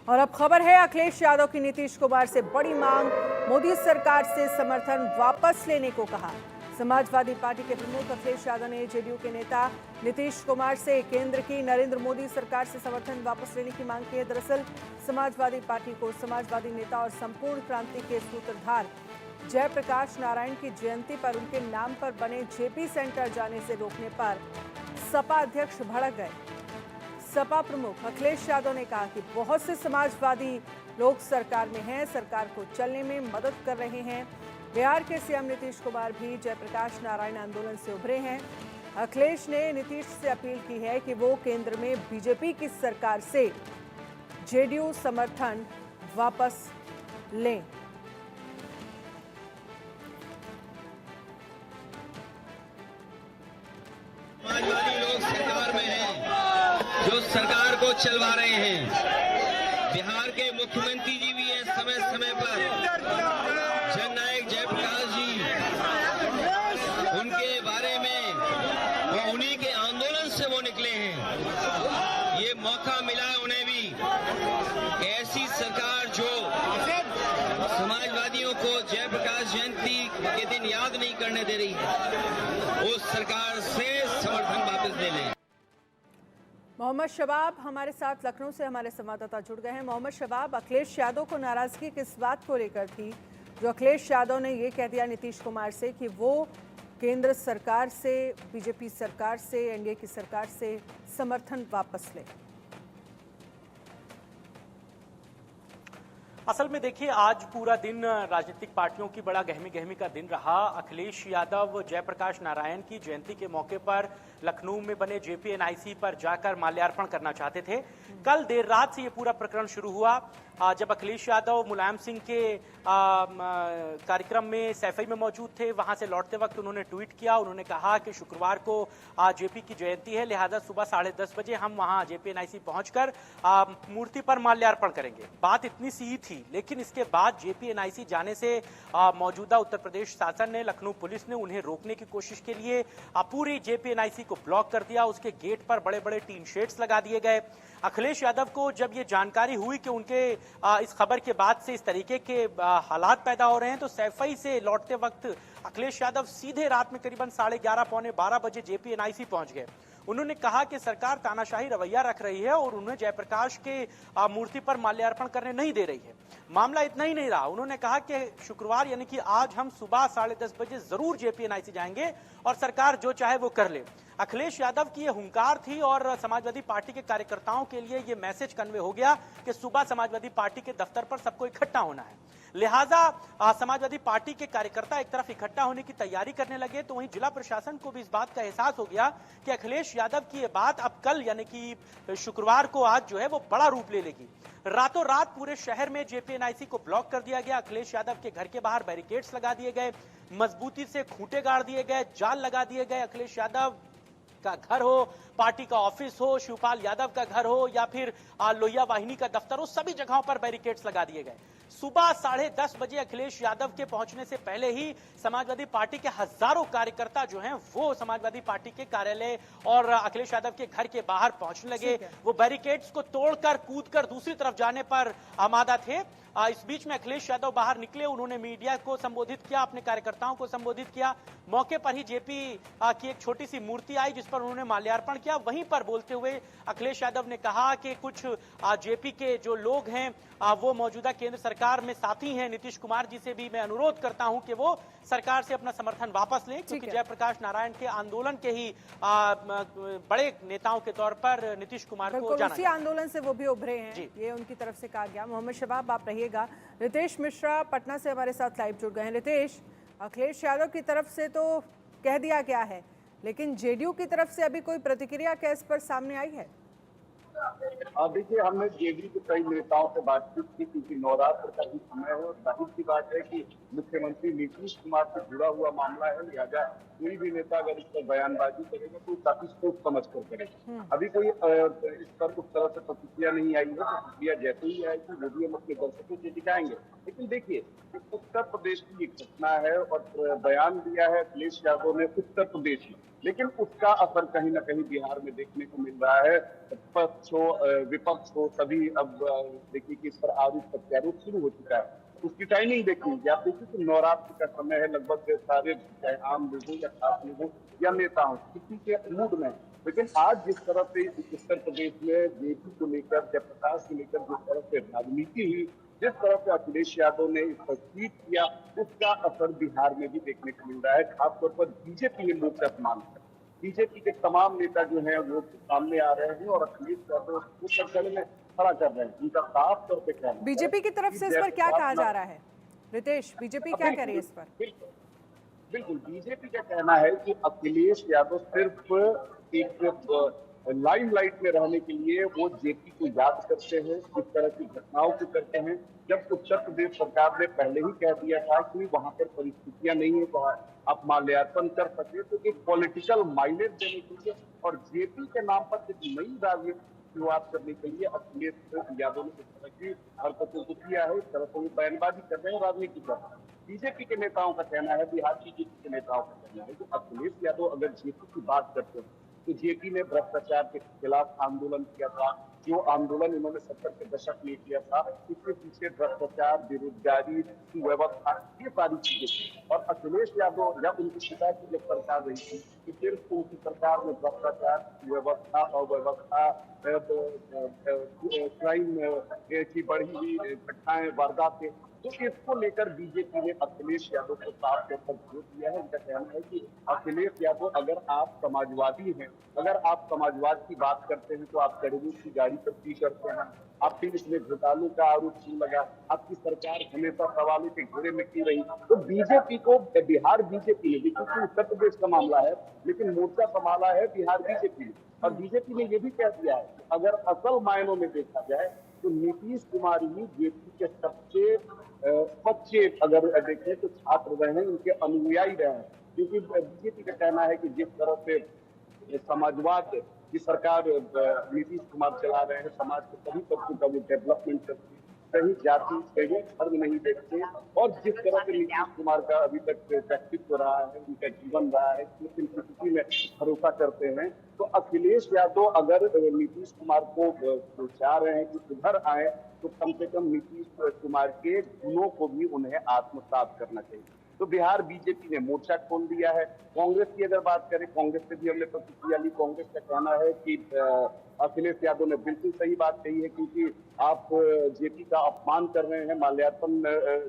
और अब खबर है अखिलेश यादव की नीतीश कुमार से बड़ी मांग, मोदी सरकार से समर्थन वापस लेने को कहा। समाजवादी पार्टी के प्रमुख अखिलेश यादव ने जेडीयू के नेता नीतीश कुमार से केंद्र की नरेंद्र मोदी सरकार से समर्थन वापस लेने की मांग की है। दरअसल समाजवादी पार्टी को समाजवादी नेता और संपूर्ण क्रांति के सूत्रधार जयप्रकाश नारायण की जयंती पर उनके नाम पर बने जेपी सेंटर जाने से रोकने पर सपा अध्यक्ष भड़क गए। सपा प्रमुख अखिलेश यादव ने कहा कि बहुत से समाजवादी लोग सरकार में हैं, सरकार को चलने में मदद कर रहे हैं। बिहार के सीएम नीतीश कुमार भी जयप्रकाश नारायण आंदोलन से उभरे हैं। अखिलेश ने नीतीश से अपील की है कि वो केंद्र में बीजेपी की सरकार से जेडीयू समर्थन वापस लें। समाजवादी लोग सरकार में हैं, जो सरकार को चलवा रहे हैं। बिहार के मुख्यमंत्री जी भी हैं समय समय पर। जननायक जयप्रकाश जी, उनके बारे में वो उन्हीं के आंदोलन से वो निकले हैं। ये मौका मिला है उन्हें भी। ऐसी सरकार जो समाजवादियों को जयप्रकाश जयंती के दिन याद नहीं करने दे रही है, उस सरकार से समर्थन वापस ले लें। मोहम्मद शबाब हमारे साथ लखनऊ से हमारे संवाददाता जुड़ गए हैं। मोहम्मद शबाब, अखिलेश यादव को नाराजगी किस बात को लेकर थी जो अखिलेश यादव ने ये कह दिया नीतीश कुमार से कि वो केंद्र सरकार से, बीजेपी सरकार से, एनडीए की सरकार से समर्थन वापस ले? असल में देखिए, आज पूरा दिन राजनीतिक पार्टियों की बड़ा गहमी गहमी का दिन रहा। अखिलेश यादव जयप्रकाश नारायण की जयंती के मौके पर लखनऊ में बने जेपीएनआईसी पर जाकर माल्यार्पण करना चाहते थे। कल देर रात से ये पूरा प्रकरण शुरू हुआ जब अखिलेश यादव मुलायम सिंह के कार्यक्रम में सैफई में मौजूद थे। वहां से लौटते वक्त उन्होंने ट्वीट किया। उन्होंने कहा कि शुक्रवार को जेपी की जयंती है, लिहाजा सुबह 10:30 बजे हम वहां जेपीएनआईसी पहुंचकर मूर्ति पर माल्यार्पण करेंगे। बात इतनी सी ही थी, लेकिन इसके बाद जेपीएनआईसी जाने से मौजूदा उत्तर प्रदेश शासन ने, लखनऊ पुलिस ने उन्हें रोकने की कोशिश के लिए पूरी जेपीएनआईसी को ब्लॉक कर दिया। उसके गेट पर बड़े बड़े टीन शेड्स लगा दिए गए। अखिलेश यादव को जब ये जानकारी हुई कि उनके इस खबर के बाद से इस तरीके के हालात पैदा हो रहे हैं, तो सैफई से लौटते वक्त अखिलेश यादव सीधे रात में करीबन 11:30 पौने 12 बजे जेपीएनआईसी पहुंच गए। उन्होंने कहा कि सरकार तानाशाही रवैया रख रही है और उन्हें जयप्रकाश के मूर्ति पर माल्यार्पण करने नहीं दे रही है। मामला इतना ही नहीं रहा, उन्होंने कहा कि शुक्रवार यानी कि आज हम सुबह 10:30 बजे जरूर जेपीएनआईसी जाएंगे और सरकार जो चाहे वो कर ले। अखिलेश यादव की ये हुंकार थी और समाजवादी पार्टी के कार्यकर्ताओं के लिए ये मैसेज कन्वे हो गया कि सुबह समाजवादी पार्टी के दफ्तर पर सबको इकट्ठा होना है। लिहाजा समाजवादी पार्टी के कार्यकर्ता एक तरफ इकट्ठा होने की तैयारी करने लगे, तो वहीं जिला प्रशासन को भी इस बात का एहसास हो गया कि अखिलेश यादव की ये बात अब कल यानी कि शुक्रवार को आज जो है वो बड़ा रूप ले लेगी। रातों रात पूरे शहर में जेपीएनआईसी को ब्लॉक कर दिया गया। अखिलेश यादव के घर के बाहर बैरिकेड्स लगा दिए गए, मजबूती से खूंटे गाड़ दिए गए, जाल लगा दिए गए। अखिलेश यादव का घर हो, पार्टी का ऑफिस हो, शिवपाल यादव का घर हो या फिर लोहिया वाहिनी का दफ्तर हो, सभी जगहों पर बैरिकेड्स लगा दिए गए। सुबह 10:30 बजे अखिलेश यादव के पहुंचने से पहले ही समाजवादी पार्टी के हजारों कार्यकर्ता जो हैं वो समाजवादी पार्टी के कार्यालय और अखिलेश यादव के घर के बाहर पहुंचने लगे। वो बैरिकेड्स को तोड़कर कूदकर दूसरी तरफ जाने पर आमादा थे। इस बीच में अखिलेश यादव बाहर निकले, उन्होंने मीडिया को संबोधित किया, अपने कार्यकर्ताओं को संबोधित किया। मौके पर ही जेपी की एक छोटी सी मूर्ति आई जिस पर उन्होंने माल्यार्पण किया। वहीं पर बोलते हुए अखिलेश यादव ने कहा कि कुछ जेपी के जो लोग हैं वो मौजूदा केंद्र सरकार में साथी हैं। नीतीश कुमार जी से भी मैं अनुरोध करता हूं कि वो सरकार से अपना समर्थन वापस लें, क्योंकि जयप्रकाश नारायण के आंदोलन के ही बड़े नेताओं के तौर पर नीतीश कुमार को जाना उसी आंदोलन से वो भी उभरे हैं, ये उनकी तरफ से कहा गया। मोहम्मद शबाब आप रहिएगा। रितेश मिश्रा पटना से हमारे साथ लाइव जुड़ गए हैं। रितेश, अखिलेश यादव की तरफ से तो कह दिया गया है, लेकिन जेडीयू की तरफ से अभी कोई प्रतिक्रिया क्या इस पर सामने आई है? देखिए, हमने जेडीयू के कई नेताओं से बातचीत की, क्योंकि नवरात्र का भी समय है और जाहिर सी बात है कि मुख्यमंत्री नीतीश कुमार से जुड़ा हुआ मामला है, लिहाजा कोई भी नेता अगर इस पर बयानबाजी करेगा तो काफी सोच समझ कर करेगा। अभी कोई इस पर उस तरह से प्रतिक्रिया नहीं आई है। प्रतिक्रिया जैसे ही आएगी वो भी हम अपने दर्शकों से दिखाएंगे। लेकिन देखिए, उत्तर प्रदेश की एक घटना है और बयान दिया है अखिलेश यादव ने उत्तर प्रदेश में। लेकिन उसका असर कहीं ना कहीं बिहार में देखने को मिल रहा है। पक्ष हो विपक्ष हो सभी अब देखिए कि इस पर आरोप प्रत्यारोप शुरू हो चुका है। उसकी टाइमिंग देख लीजिए आप, देखिए कि नवरात्र का समय है, लगभग सारे चाहे आम लोगों या खास लोगों या नेता हो किसी के मूड में। लेकिन आज जिस तरह से उत्तर प्रदेश में जेपी को लेकर, जयप्रकाश को लेकर जिस तरह से राजनीति हुई, जिस तरह से अखिलेश यादव ने इस पर ट्वीट किया, उसका असर बिहार में भी देखने को मिल रहा है। खासतौर पर बीजेपी ने मोर्चा संभाल कर बीजेपी के तमाम नेता जो हैं वो सामने आ रहे हैं और अखिलेश यादव को कटघरे में खड़ा कर रहे हैं। उनका साफ तौर पर कहना है बीजेपी की तरफ से इस पर क्या कहा जा रहा है? रितेश, बीजेपी क्या कह रही है इस पर? बिल्कुल बीजेपी का कहना है कि अखिलेश यादव सिर्फ एक लाइमलाइट में रहने के लिए वो जेपी को याद करते हैं, इस तरह की घटनाओं को करते हैं, जब उत्तर प्रदेश सरकार ने पहले ही कह दिया था कि वहां पर परिस्थितियां नहीं है तो आप माल्यार्पण कर सकते। तो एक पॉलिटिकल माइलेज देने के लिए और जेपी के नाम पर एक नई राजनीति शुरुआत करने के लिए अखिलेश यादव ने इस तरह की हरकतों को किया है, इस तरह से बयानबाजी कर रहे हैं, राजनीति कर रहे हैं। बीजेपी के नेताओं का कहना है, बिहार बीजेपी के नेताओं का कहना है कि अखिलेश यादव अगर जेपी की बात करते हैं तो जेपी ने भ्रष्टाचार के खिलाफ आंदोलन किया था, जो आंदोलन इन्होंने 70 के दशक में किया था, इसके पीछे भ्रष्टाचार, बेरोजगारी, व्यवस्था, ये सारी चीजें थी। और अखिलेश यादव या उनकी पिता की जब सरकार रही थी तो सिर्फ उनकी सरकार में भ्रष्टाचार, व्यवस्था, अव्यवस्था, क्राइम की बढ़ी हुई घटनाएं, वारदातें, तो इसको लेकर बीजेपी ने अखिलेश यादव को साफ तौर पर विरोध किया है। उनका कहना है कि अखिलेश यादव अगर आप समाजवादी हैं, अगर आप समाजवाद की बात करते हैं तो आप तरबूज की गाड़ी पर क्यों चढ़ते हैं, आपके इसमें घोटालों का आरोप क्यों लगा, आपकी सरकार हमेशा सवालों के घेरे में क्यों रही। तो बीजेपी को बिहार बीजेपी ने, देखिए उत्तर प्रदेश का मामला है लेकिन मोर्चा संभाला है बिहार बीजेपी ने, और बीजेपी ने यह भी कह दिया है कि अगर असल मायनों में देखा जाए तो नीतीश कुमार ही जेपी के सबसे सच्चे अगर देखें तो छात्र रहे हैं, उनके अनुयायी रहे हैं। क्योंकि बीजेपी का कहना है कि जिस तरह से समाजवाद की सरकार नीतीश कुमार चला रहे हैं, समाज के सभी तबकों का वो डेवलपमेंट करते हैं, कहीं जाति कहीं धर्म नहीं देखते, और जिस तरह से नीतीश कुमार का अभी तक व्यक्तित्व रहा है, उनका जीवन रहा है, सिंपलिसिटी में भरोसा करते हैं। तो अखिलेश यादव अगर नीतीश कुमार को चाह रहे हैं कि सुधर आए तो कम से कम नीतीश कुमार के गुणों को भी उन्हें आत्मसात करना चाहिए। तो बिहार बीजेपी ने मोर्चा खोल दिया है। कांग्रेस की अगर बात करें, कांग्रेस से भी हमने प्रतिक्रिया ली। कांग्रेस का कहना है कि अखिलेश यादव ने बिल्कुल सही बात कही है, क्योंकि आप जेपी का अपमान कर रहे हैं, माल्यार्पण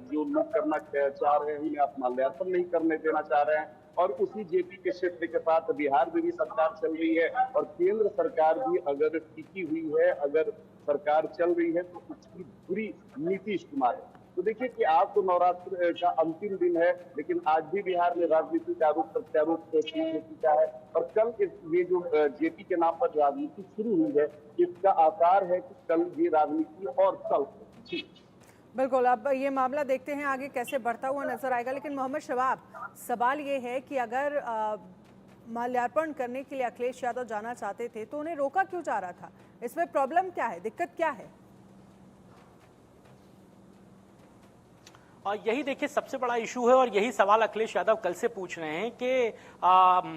जो लोग करना चाह रहे हैं उन्हें आप माल्यार्पण नहीं करने देना चाह रहे हैं, और उसी जेपी के क्षेत्र के साथ बिहार में भी सरकार चल रही है और केंद्र सरकार भी अगर टिकी हुई है, अगर सरकार चल रही है तो उसकी बुरी नीतीश कुमार है। तो देखिए कि आज तो नवरात्र का अंतिम दिन है, लेकिन आज भी बिहार में राजनीतिक आरोप प्रत्यारोप शुरू हो चुका है, और कल ये जो जेपी के नाम पर राजनीति शुरू हुई है, इसका आसार है कि कल ये राजनीति और कल जी बिल्कुल। अब ये मामला देखते हैं आगे कैसे बढ़ता हुआ नजर आएगा। लेकिन मोहम्मद शबाब, सवाल ये है कि अगर माल्यार्पण करने के लिए अखिलेश यादव जाना चाहते थे तो उन्हें रोका क्यों जा रहा था? इसमें प्रॉब्लम क्या है, दिक्कत क्या है? और यही देखिए सबसे बड़ा इशू है, और यही सवाल अखिलेश यादव कल से पूछ रहे हैं कि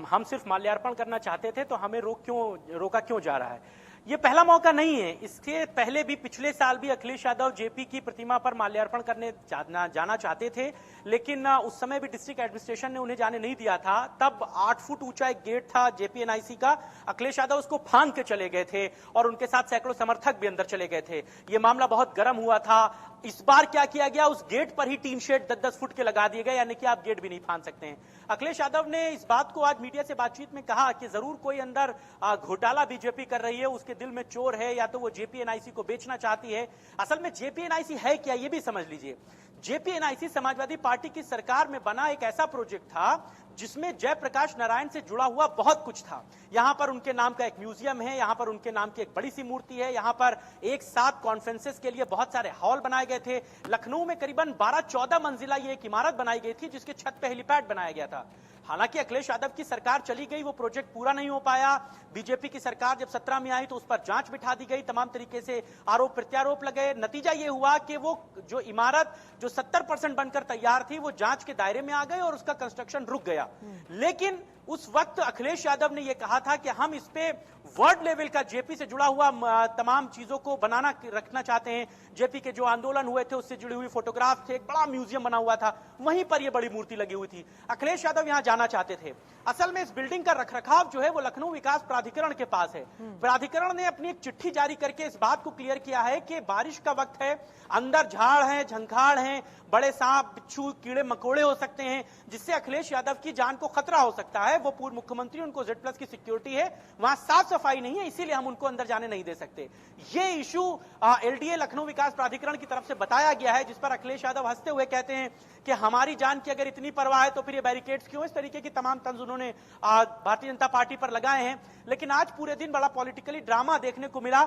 हम सिर्फ माल्यार्पण करना चाहते थे तो हमें रोका क्यों जा रहा है। ये पहला मौका नहीं है, इसके पहले भी पिछले साल भी अखिलेश यादव जेपी की प्रतिमा पर माल्यार्पण करने जाना चाहते थे, लेकिन उस समय भी डिस्ट्रिक्ट एडमिनिस्ट्रेशन ने उन्हें जाने नहीं दिया था। तब 8 फुट ऊंचा एक गेट था जेपीएनआईसी का, अखिलेश यादव उसको फांद के चले गए थे और उनके साथ सैकड़ों समर्थक भी अंदर चले गए थे। ये मामला बहुत गर्म हुआ था। इस बार क्या किया गया, उस गेट पर ही टीन शेड 10-10 फुट के लगा दिए गए, यानी कि आप गेट भी नहीं फांद सकते हैं। अखिलेश यादव ने इस बात को आज मीडिया से बातचीत में कहा कि जरूर कोई अंदर घोटाला बीजेपी कर रही है, उसके दिल में चोर है, या तो वो जेपीएनआईसी को बेचना चाहती है। असल में जेपीएनआईसी है क्या, ये भी समझ लीजिए। जेपीएनआईसी समाजवादी पार्टी की सरकार में बना एक ऐसा प्रोजेक्ट था जिसमें जयप्रकाश नारायण से जुड़ा हुआ बहुत कुछ था। यहां पर उनके नाम का एक म्यूजियम है, यहां पर उनके नाम की एक बड़ी सी मूर्ति है, यहां पर एक साथ कॉन्फ्रेंसेस के लिए बहुत सारे हॉल बनाए गए थे। लखनऊ में करीबन 12-14 मंजिला ये एक इमारत बनाई गई थी जिसके छत पे हेलीपैड बनाया गया था। हालांकि अखिलेश यादव की सरकार चली गई, वो प्रोजेक्ट पूरा नहीं हो पाया। बीजेपी की सरकार जब 17 में आई तो उस पर जांच बिठा दी गई, तमाम तरीके से आरोप प्रत्यारोप लगे। नतीजा ये हुआ कि वो जो इमारत जो 70% बनकर तैयार थी वो जांच के दायरे में आ गई और उसका कंस्ट्रक्शन रुक गया। लेकिन उस वक्त अखिलेश यादव ने यह कहा था कि हम इस पे वर्ल्ड लेवल का जेपी से जुड़ा हुआ तमाम चीजों को बनाना रखना चाहते हैं। जेपी के जो आंदोलन हुए थे उससे जुड़ी हुई फोटोग्राफ थे, एक बड़ा म्यूजियम बना हुआ था, वहीं पर यह बड़ी मूर्ति लगी हुई थी। अखिलेश यादव यहां जाना चाहते थे। असल में इस बिल्डिंग का रखरखाव जो है वो लखनऊ विकास प्राधिकरण के पास है। प्राधिकरण ने अपनी एक चिट्ठी जारी करके इस बात को क्लियर किया है कि बारिश का वक्त है, अंदर झाड़ है, झंखाड़ है, बड़े सांप बिच्छू कीड़े मकोड़े हो सकते हैं, जिससे अखिलेश यादव की जान को खतरा हो सकता है। वो पूर्व मुख्यमंत्री, उनको Z+ की सिक्योरिटी है, वहां साफ सफाई नहीं है, इसीलिए हम उनको अंदर जाने नहीं दे सकते। ये इशू LDA लखनऊ विकास प्राधिकरण की तरफ से बताया गया है, जिस पर अखिलेश यादव हंसते हुए कहते हैं कि हमारी जान की अगर इतनी परवाह है तो फिर ये बैरिकेड्स क्यों? इस तरीके की तमाम तंज उन्होंने भारतीय जनता पार्टी पर लगाए हैं। लेकिन आज पूरे दिन बड़ा पॉलिटिकली ड्रामा देखने को मिला।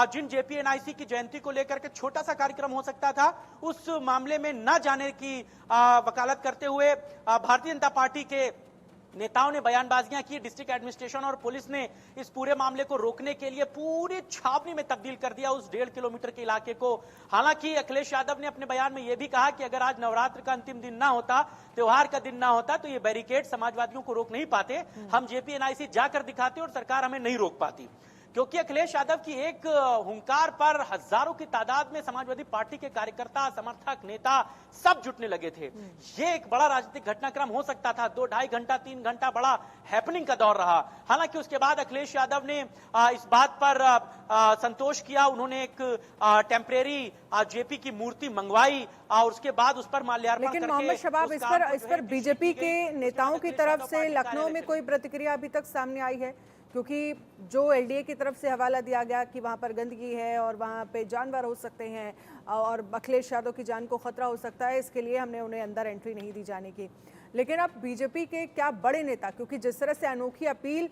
जिन JPNIC की जयंती को लेकर के छोटा सा कार्यक्रम हो सकता था, उस मामले में न जाने की वकालत करते हुए भारतीय जनता पार्टी के नेताओं ने बयानबाजियां की। डिस्ट्रिक्ट एडमिनिस्ट्रेशन और पुलिस ने इस पूरे मामले को रोकने के लिए पूरी छावनी में तब्दील कर दिया उस 1.5 किलोमीटर के इलाके को। हालांकि अखिलेश यादव ने अपने बयान में यह भी कहा कि अगर आज नवरात्र का अंतिम दिन ना होता, त्योहार का दिन ना होता, तो ये बैरिकेड समाजवादियों को रोक नहीं पाते, हम JPNIC जाकर दिखाते और सरकार हमें नहीं रोक पाती। क्योंकि अखिलेश यादव की एक हुंकार पर हजारों की तादाद में समाजवादी पार्टी के कार्यकर्ता, समर्थक, नेता सब जुटने लगे थे। ये एक बड़ा राजनीतिक घटनाक्रम हो सकता था। 2-2.5 घंटा 3 घंटा बड़ा हैपनिंग का दौर रहा। हालांकि उसके बाद अखिलेश यादव ने इस बात पर संतोष किया। उन्होंने एक टेम्परेरी जेपी की मूर्ति मंगवाई और उसके बाद उस पर माल्यार्पण करके। लेकिन मोहम्मद शबाब, इस पर बीजेपी के नेताओं की तरफ से लखनऊ में कोई प्रतिक्रिया अभी तक सामने आई है? क्योंकि जो LDA की तरफ से हवाला दिया गया कि वहाँ पर गंदगी है और वहाँ पे जानवर हो सकते हैं और अखिलेश यादव की जान को खतरा हो सकता है, इसके लिए हमने उन्हें अंदर एंट्री नहीं दी जाने की। लेकिन अब बीजेपी के क्या बड़े नेता, क्योंकि जिस तरह से अनोखी अपील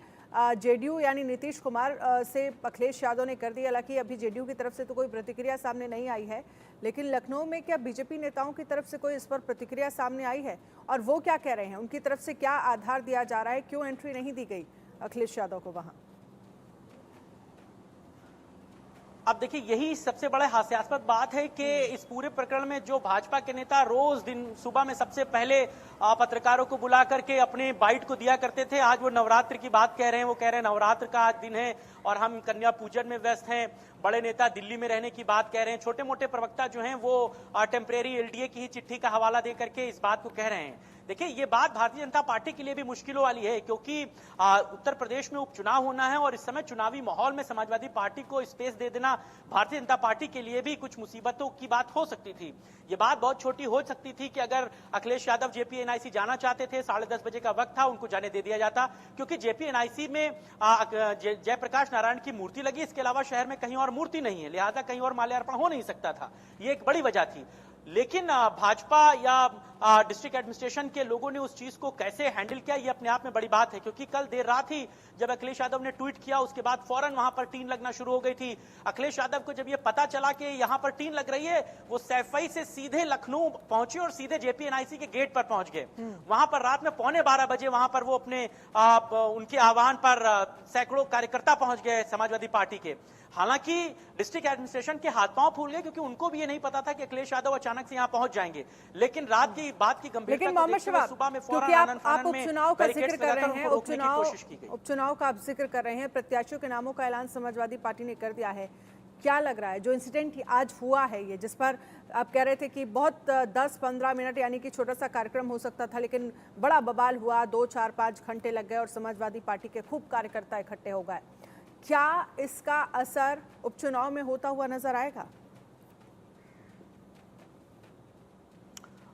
JDU यानी नीतीश कुमार से अखिलेश यादव ने कर दी, हालांकि अभी JDU की तरफ से तो कोई प्रतिक्रिया सामने नहीं आई है, लेकिन लखनऊ में क्या बीजेपी नेताओं की तरफ से कोई इस पर प्रतिक्रिया सामने आई है? और वो क्या कह रहे हैं, उनकी तरफ से क्या आधार दिया जा रहा है, क्यों एंट्री नहीं दी गई अखिलेश यादव को वहां? अब देखिए, यही सबसे बड़ा हास्यास्पद बात है कि इस पूरे प्रकरण में जो भाजपा के नेता रोज दिन सुबह में सबसे पहले पत्रकारों को बुला करके अपने बाइट को दिया करते थे, आज वो नवरात्र की बात कह रहे हैं। वो कह रहे हैं नवरात्र का आज दिन है और हम कन्या पूजन में व्यस्त हैं। बड़े नेता दिल्ली में रहने की बात कह रहे हैं। छोटे मोटे प्रवक्ता जो हैं वो टेम्परेरी LDA की ही चिट्ठी का हवाला दे करके इस बात को कह रहे हैं। देखिए, ये बात भारतीय जनता पार्टी के लिए भी मुश्किलों वाली है, क्योंकि उत्तर प्रदेश में उपचुनाव होना है और इस समय चुनावी माहौल में समाजवादी पार्टी को स्पेस दे देना भारतीय जनता पार्टी के लिए भी कुछ मुसीबतों की बात हो सकती थी। ये बात बहुत छोटी हो सकती थी कि अगर अखिलेश यादव JPNIC जाना चाहते थे, 10:30 बजे का वक्त था, उनको जाने दे दिया जाता, क्योंकि JPNIC में जयप्रकाश नारायण की मूर्ति लगी, इसके अलावा शहर में कहीं और मूर्ति नहीं है, लिहाजा कहीं और माल्यार्पण हो नहीं सकता था। ये एक बड़ी वजह थी। लेकिन भाजपा या डिस्ट्रिक्ट एडमिनिस्ट्रेशन के लोगों ने उस चीज को कैसे हैंडल किया, ये अपने आप में बड़ी बात है। क्योंकि कल देर रात ही जब अखिलेश यादव ने ट्वीट किया, उसके बाद फौरन वहां पर टीन लगना शुरू हो गई थी। अखिलेश यादव को जब ये पता चला कि यहां पर टीन लग रही है, वो सैफई से सीधे लखनऊ पहुंचे और सीधे JPNIC के गेट पर पहुंच गए। वहां पर रात में 11:15 बजे वहां पर वो अपने उनके आह्वान पर सैकड़ों कार्यकर्ता पहुंच गए समाजवादी पार्टी के। हालांकि डिस्ट्रिक्ट एडमिनिस्ट्रेशन के हाथ पांव फूल गए, क्योंकि उनको भी ये नहीं पता था कि अखिलेश यादव अचानक से यहां पहुंच जाएंगे। लेकिन रात की बात की गंभीरता को देखते हुए सुबह में क्योंकि आप उपचुनाव का जिक्र कर रहे हैं, उपचुनाव का आप जिक्र कर रहे हैं, प्रत्याशियों के नामों का ऐलान समाजवादी पार्टी ने कर दिया है। क्या लग रहा है जो इंसिडेंट आज हुआ है, ये जिस पर आप कह रहे थे कि बहुत 10-15 मिनट यानी कि छोटा सा कार्यक्रम हो सकता था, लेकिन बड़ा बवाल हुआ, 2-4-5 घंटे लग गए और समाजवादी पार्टी के खूब कार्यकर्ता इकट्ठे हो गए, क्या इसका असर उपचुनाव में होता हुआ नजर आएगा?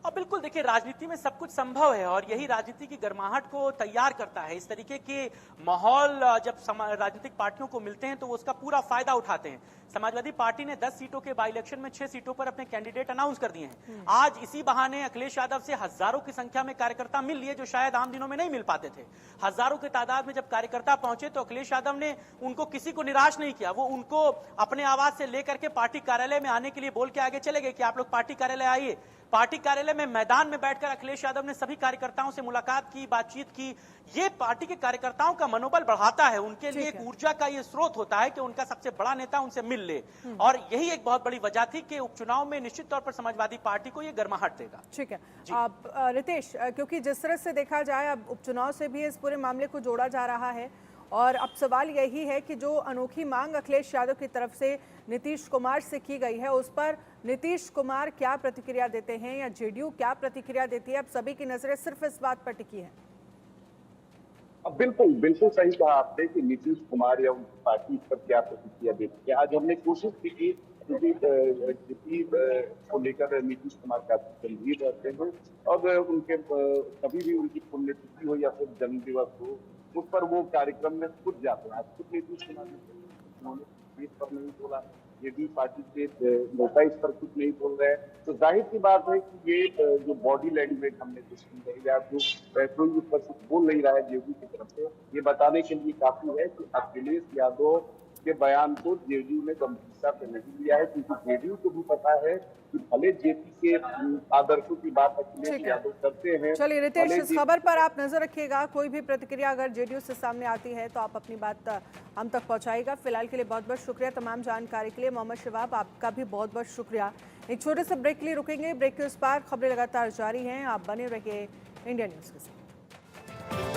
अब बिल्कुल देखिए, राजनीति में सब कुछ संभव है और यही राजनीति की गर्माहट को तैयार करता है। इस तरीके के माहौल जब राजनीतिक पार्टियों को मिलते हैं तो वो उसका पूरा फायदा उठाते हैं। समाजवादी पार्टी ने 10 सीटों के बाई इलेक्शन में 6 सीटों पर अपने कैंडिडेट अनाउंस कर दिए हैं। आज इसी बहाने अखिलेश यादव से हजारों की संख्या में कार्यकर्ता मिल लिए, जो शायद आम दिनों में नहीं मिल पाते थे। हजारों की तादाद में जब कार्यकर्ता पहुंचे तो अखिलेश यादव ने उनको किसी को निराश नहीं किया। वो उनको अपने आवाज से लेकर के पार्टी कार्यालय में आने के लिए बोल के आगे चले गए कि आप लोग पार्टी कार्यालय आइए। पार्टी कार्यालय में मैदान में बैठकर अखिलेश यादव ने सभी कार्यकर्ताओं से मुलाकात की, बातचीत की। ये पार्टी के कार्यकर्ताओं का मनोबल बढ़ाता है, उनके लिए एक ऊर्जा का ये स्रोत होता है कि उनका सबसे बड़ा नेता उनसे मिल ले। और यही एक बहुत बड़ी वजह थी कि उपचुनाव में निश्चित तौर पर समाजवादी पार्टी को ये गर्माहट देगा। ठीक है। अब रितेश, क्योंकि जिस तरह से देखा जाए अब उपचुनाव से भी इस पूरे मामले को जोड़ा जा रहा है और अब सवाल यही है कि जो अनोखी मांग अखिलेश यादव की तरफ से नीतीश कुमार से की गई है उस पर नीतीश कुमार क्या प्रतिक्रिया देते हैं या जेडीयू क्या प्रतिक्रिया देती है? अब सभी की नजरें सिर्फ इस बात पर टिकी है। अब बिल्कुल बिल्कुल सही कहा आपने कि नीतीश कुमार या उनकी पार्टी इस पर क्या प्रतिक्रिया देती है। आज हमने कोशिश की कि जेपी को लेकर नीतीश कुमार काफी गंभीर रहते हैं और उनके कभी भी उनकी पुण्यतिथि हो या फिर जन्म दिवस हो उस पर वो कार्यक्रम में खुद जाते हैं। आज खुद नीतीश कुमार ने इस पर नहीं बोला, जेडीयू पार्टी के नेता इस पर कुछ नहीं बोल रहे हैं, तो जाहिर सी बात है कि ये जो बॉडी लैंग्वेज हमने देखी है या जो कोई उस पर कुछ बोल नहीं रहा है जेडीयू की तरफ से, ये बताने के लिए काफी है कि अखिलेश यादव के बयान को जेडीयू ने गंभीरता से नहीं लिया है, क्योंकि जेडीयू को भी पता है कि भले जेपी के आदर्शों की बात अखिलेश यादव करते हैं। चलिए रितेश, इस खबर पर आप नजर रखिएगा, कोई भी प्रतिक्रिया अगर जेडीयू से सामने आती है तो आप अपनी बात हम तक पहुंचाएगा। फिलहाल के लिए बहुत बहुत शुक्रिया तमाम जानकारी के लिए। मोहम्मद शबाब, आपका भी बहुत बहुत शुक्रिया। एक छोटे से ब्रेक के लिए रुकेंगे, ब्रेक के उस पार खबरें लगातार जारी हैं, आप बने रहिए इंडिया न्यूज के साथ।